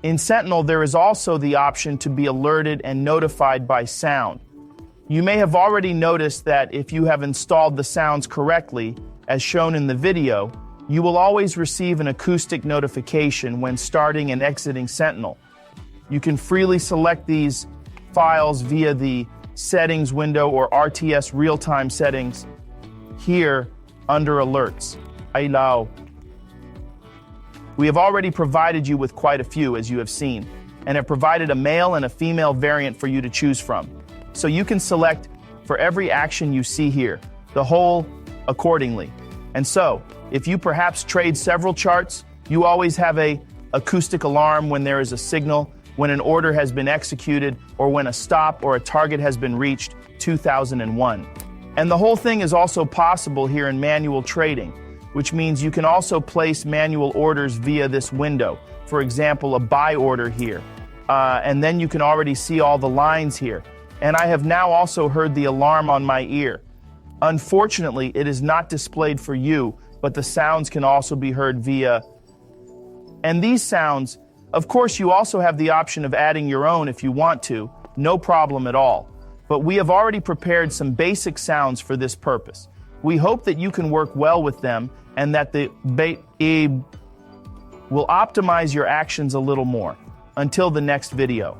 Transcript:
In Sentinel, there is also the option to be alerted and notified by sound. You may have already noticed that if you have installed the sounds correctly, as shown in the video, you will always receive an acoustic notification when starting and exiting Sentinel. You can freely select these files via the Settings window or RTS real-time settings here under Alerts. Ilaw. We have already provided you with quite a few, as you have seen, and have provided a male and a female variant for you to choose from. So you can select for every action you see here, the whole accordingly. And so, if you perhaps trade several charts, you always have a acoustic alarm when there is a signal, when an order has been executed, or when a stop or a target has been reached, 2001. And the whole thing is also possible here in manual trading, which means you can also place manual orders via this window. For example, a buy order here. And then you can already see all the lines here. And I have now also heard the alarm on my ear. Unfortunately, it is not displayed for you, but the sounds can also be heard via... And these sounds, of course, you also have the option of adding your own if you want to, no problem at all. But we have already prepared some basic sounds for this purpose. We hope that you can work well with them and that the will optimize your actions a little more. Until the next video.